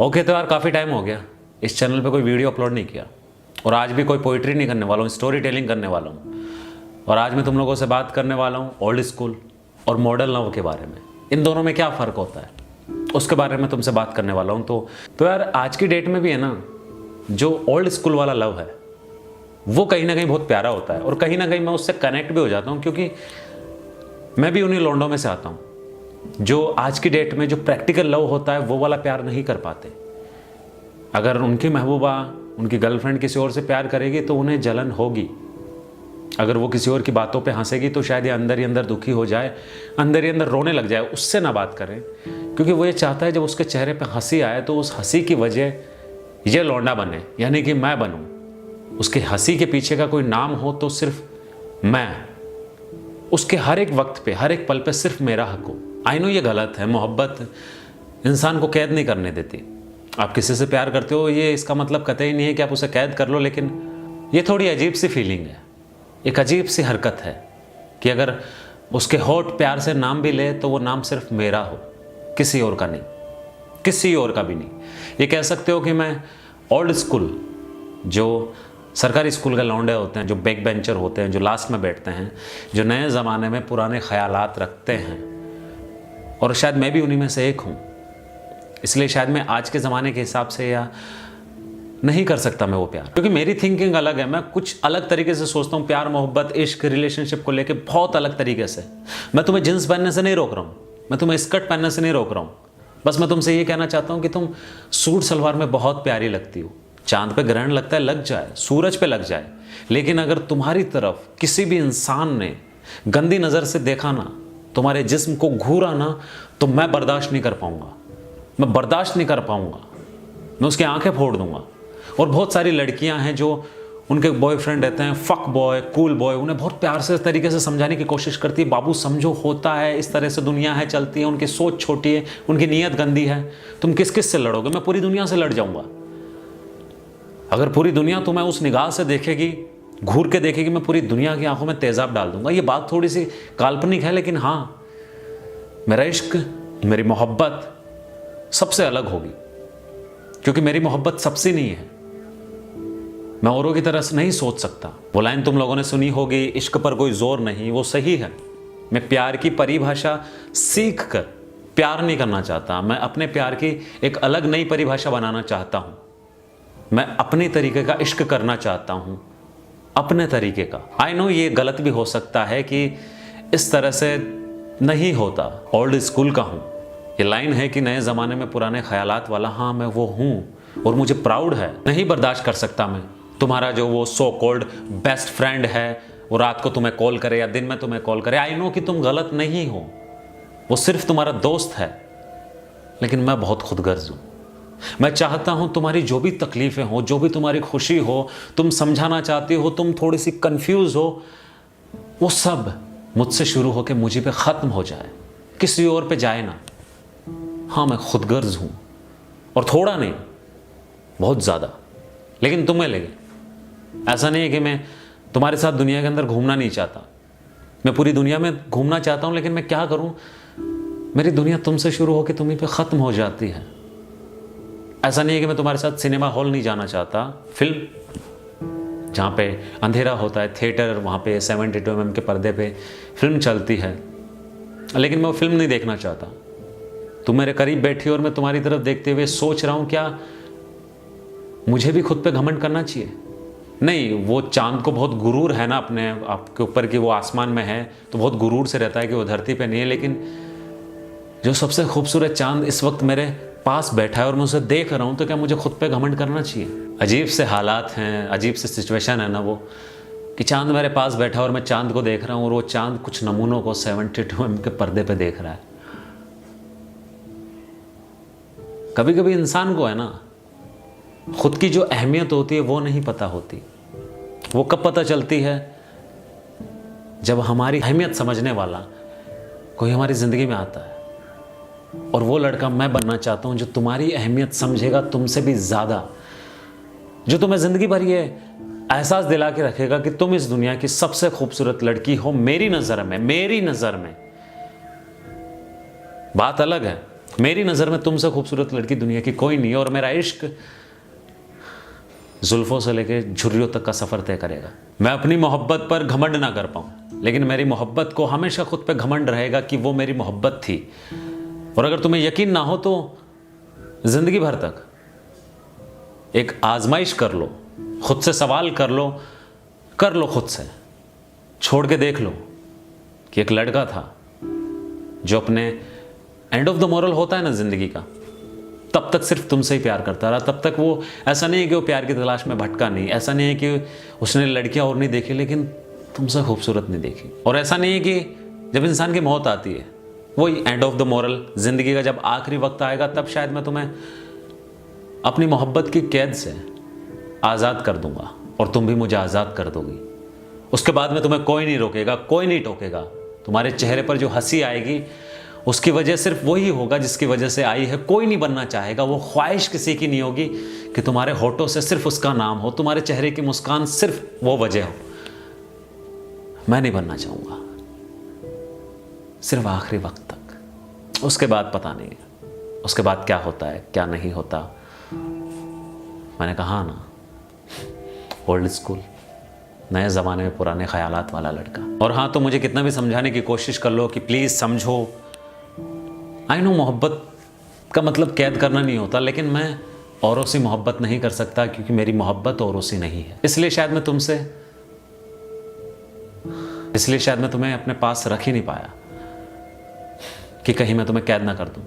Okay तो यार काफ़ी टाइम हो गया इस चैनल पे कोई वीडियो अपलोड नहीं किया और आज भी कोई पोइट्री नहीं करने वाला हूँ, स्टोरी टेलिंग करने वाला हूँ। और आज मैं तुम लोगों से बात करने वाला हूँ ओल्ड स्कूल और मॉडर्न लव के बारे में। इन दोनों में क्या फ़र्क होता है उसके बारे में तुमसे बात करने वाला हूँ। तो यार आज की डेट में भी है ना, जो ओल्ड स्कूल वाला लव है वो कहीं ना कहीं बहुत प्यारा होता है और कहीं ना कहीं मैं उससे कनेक्ट भी हो जाता हूँ, क्योंकि मैं भी उन्हीं लौंडों में से आता हूँ जो आज की डेट में जो प्रैक्टिकल लव होता है वो वाला प्यार नहीं कर पाते। अगर उनकी महबूबा उनकी गर्लफ्रेंड किसी और से प्यार करेगी तो उन्हें जलन होगी। अगर वो किसी और की बातों पे हंसेगी तो शायद ये अंदर ही अंदर दुखी हो जाए, अंदर ही अंदर रोने लग जाए। उससे ना बात करें, क्योंकि वो ये चाहता है जब उसके चेहरे पे हंसी आए तो उस हंसी की वजह ये लौंडा बने, यानी कि मैं बनूं। उसके हंसी के पीछे का कोई नाम हो तो सिर्फ मैं, उसके हर एक वक्त पे हर एक पल पे सिर्फ मेरा हक हो। आई नो ये गलत है, मोहब्बत इंसान को कैद नहीं करने देती। आप किसी से प्यार करते हो ये इसका मतलब कतई नहीं है कि आप उसे कैद कर लो, लेकिन ये थोड़ी अजीब सी फीलिंग है, एक अजीब सी हरकत है कि अगर उसके होठ प्यार से नाम भी ले तो वो नाम सिर्फ मेरा हो, किसी और का नहीं, किसी और का भी नहीं। ये कह सकते हो कि मैं ओल्ड स्कूल, जो सरकारी स्कूल के लौंडे होते हैं, जो बैक बेंचर होते हैं, जो लास्ट में बैठते हैं, जो नए ज़माने में पुराने ख्यालात रखते हैं, और शायद मैं भी उन्हीं में से एक हूँ। इसलिए शायद मैं आज के ज़माने के हिसाब से या नहीं कर सकता मैं वो प्यार, क्योंकि मेरी थिंकिंग अलग है। मैं कुछ अलग तरीके से सोचता हूँ प्यार, मोहब्बत, इश्क, रिलेशनशिप को लेके बहुत अलग तरीके से। मैं तुम्हें जींस पहनने से नहीं रोक रहा हूँ, मैं तुम्हें स्कर्ट पहनने से नहीं रोक रहा हूँ। बस मैं तुमसे ये कहना चाहता हूँ कि तुम सूट सलवार में बहुत प्यारी लगती हो। चांद पे ग्रहण लगता है, लग जाए, सूरज पे लग जाए, लेकिन अगर तुम्हारी तरफ किसी भी इंसान ने गंदी नज़र से देखा ना, तुम्हारे जिस्म को घूरा ना, तो मैं बर्दाश्त नहीं कर पाऊंगा, मैं बर्दाश्त नहीं कर पाऊंगा, मैं उसकी आंखें फोड़ दूंगा। और बहुत सारी लड़कियां हैं जो उनके बॉयफ्रेंड रहते हैं, फक बॉय, कूल बॉय, उन्हें बहुत प्यार से इस तरीके से समझाने की कोशिश करती है, बाबू समझो होता है, इस तरह से दुनिया है, चलती है, उनकी सोच छोटी है, उनकी नीयत गंदी है। तुम किस किस से लड़ोगे? मैं पूरी दुनिया से लड़ जाऊंगा। अगर पूरी दुनिया तुम्हें उस निगाह से देखेगी, घूर के देखेगी, मैं पूरी दुनिया की आंखों में तेजाब डाल दूंगा। ये बात थोड़ी सी काल्पनिक है, लेकिन हाँ, मेरा इश्क, मेरी मोहब्बत सबसे अलग होगी, क्योंकि मेरी मोहब्बत सबसे नहीं है। मैं औरों की तरह से नहीं सोच सकता। वो लाइन तुम लोगों ने सुनी होगी, इश्क पर कोई जोर नहीं, वो सही है। मैं प्यार की परिभाषा सीख कर प्यार नहीं करना चाहता। मैं अपने प्यार की एक अलग नई परिभाषा बनाना चाहता हूं। मैं अपने तरीके का इश्क करना चाहता हूं, अपने तरीके का। आई नो ये गलत भी हो सकता है कि इस तरह से नहीं होता। ओल्ड स्कूल का हूं, ये लाइन है कि नए ज़माने में पुराने ख्यालात वाला। हाँ, मैं वो हूँ और मुझे प्राउड है। नहीं बर्दाश्त कर सकता मैं तुम्हारा जो वो सो कॉल्ड बेस्ट फ्रेंड है, वो रात को तुम्हें कॉल करे या दिन में तुम्हें कॉल करे। आई नो कि तुम गलत नहीं हो, वो सिर्फ तुम्हारा दोस्त है, लेकिन मैं बहुत खुदगर्ज हूँ। मैं चाहता हूँ तुम्हारी जो भी तकलीफ़ें हो, जो भी तुम्हारी खुशी हो, तुम समझाना चाहती हो, तुम थोड़ी सी कंफ्यूज हो, वो सब मुझसे शुरू होकर मुझे पे ख़त्म हो जाए, किसी और पे जाए ना। हाँ, मैं खुदगर्ज हूँ, और थोड़ा नहीं, बहुत ज़्यादा। लेकिन तुम्हें लगे ऐसा नहीं है कि मैं तुम्हारे साथ दुनिया के अंदर घूमना नहीं चाहता। मैं पूरी दुनिया में घूमना चाहता हूँ, लेकिन मैं क्या करूँ, मेरी दुनिया तुमसे शुरू होकर तुम्हीं पे ख़त्म हो जाती है। ऐसा नहीं है कि मैं तुम्हारे साथ सिनेमा हॉल नहीं जाना चाहता, फिल्म जहाँ पे अंधेरा होता है, थिएटर, वहाँ पे 72 mm के पर्दे पे फिल्म चलती है, लेकिन मैं वो फिल्म नहीं देखना चाहता। तुम मेरे करीब बैठी हो और मैं तुम्हारी तरफ देखते हुए सोच रहा हूँ, क्या मुझे भी खुद पे घमंड करना चाहिए? नहीं, वो चांद को बहुत गुरूर है ना अपने आपके ऊपर कि वो आसमान में है, तो बहुत गुरूर से रहता है कि वो धरती पे नहीं है। लेकिन जो सबसे खूबसूरत चांद इस वक्त मेरे पास बैठा है और मैं उसे देख रहा हूँ, तो क्या मुझे खुद पे घमंड करना चाहिए? अजीब से हालात हैं, अजीब से सिचुएशन है ना वो, कि चांद मेरे पास बैठा है और मैं चांद को देख रहा हूँ, और वो चांद कुछ नमूनों को 72 mm के पर्दे पे देख रहा है। कभी कभी इंसान को है ना, खुद की जो अहमियत होती है वो नहीं पता होती। वो कब पता चलती है? जब हमारी अहमियत समझने वाला कोई हमारी ज़िंदगी में आता है। और वो लड़का मैं बनना चाहता हूँ जो तुम्हारी अहमियत समझेगा तुमसे भी ज़्यादा, जो तुम्हें ज़िंदगी भर ये एहसास दिला के रखेगा कि तुम इस दुनिया की सबसे खूबसूरत लड़की हो मेरी नज़र में, मेरी नज़र में। बात अलग है मेरी नज़र में तुमसे खूबसूरत लड़की दुनिया की कोई नहीं है, और मेरा इश्क जुल्फ़ों से लेके झुर्रियों तक का सफ़र तय करेगा। मैं अपनी मोहब्बत पर घमंड ना कर पाऊँ, लेकिन मेरी मोहब्बत को हमेशा खुद पे घमंड रहेगा कि वो मेरी मोहब्बत थी। और अगर तुम्हें यकीन ना हो तो ज़िंदगी भर तक एक आजमाइश कर लो, खुद से सवाल कर लो खुद से, छोड़ के देख लो कि एक लड़का था जो अपने एंड ऑफ द मोरल होता है ना ज़िंदगी का, तब तक सिर्फ तुमसे ही प्यार करता रहा। तब तक वो, ऐसा नहीं है कि वो प्यार की तलाश में भटका नहीं, ऐसा नहीं है कि उसने लड़कियां और नहीं देखी लेकिन तुमसे खूबसूरत नहीं देखी, और ऐसा नहीं है कि जब इंसान की मौत आती है, वही एंड ऑफ द मोरल, ज़िंदगी का जब आखिरी वक्त आएगा तब शायद मैं तुम्हें अपनी मोहब्बत की कैद से आज़ाद कर दूंगा और तुम भी मुझे आज़ाद कर दोगी। उसके बाद में तुम्हें कोई नहीं रोकेगा, कोई नहीं टोकेगा। तुम्हारे चेहरे पर जो हंसी आएगी उसकी वजह सिर्फ वही होगा जिसकी वजह से आई है। कोई नहीं बनना चाहेगा, वो ख्वाहिश किसी की नहीं होगी कि तुम्हारे होठों से सिर्फ उसका नाम हो, तुम्हारे चेहरे की मुस्कान सिर्फ वो वजह हो। मैं नहीं बनना चाहूँगा, सिर्फ आखिरी वक्त तक। उसके बाद पता नहीं, उसके बाद क्या होता है क्या नहीं होता। मैंने कहा ना, ओल्ड स्कूल, नए ज़माने में पुराने ख्यालात वाला लड़का। और हाँ, तो मुझे कितना भी समझाने की कोशिश कर लो कि प्लीज़ समझो, आई नो मोहब्बत का मतलब कैद करना नहीं होता, लेकिन मैं औरों से मोहब्बत नहीं कर सकता क्योंकि मेरी मोहब्बत औरों से नहीं है। इसलिए शायद मैं तुम्हें अपने पास रख ही नहीं पाया कि कहीं मैं तुम्हें कैद ना कर दूं।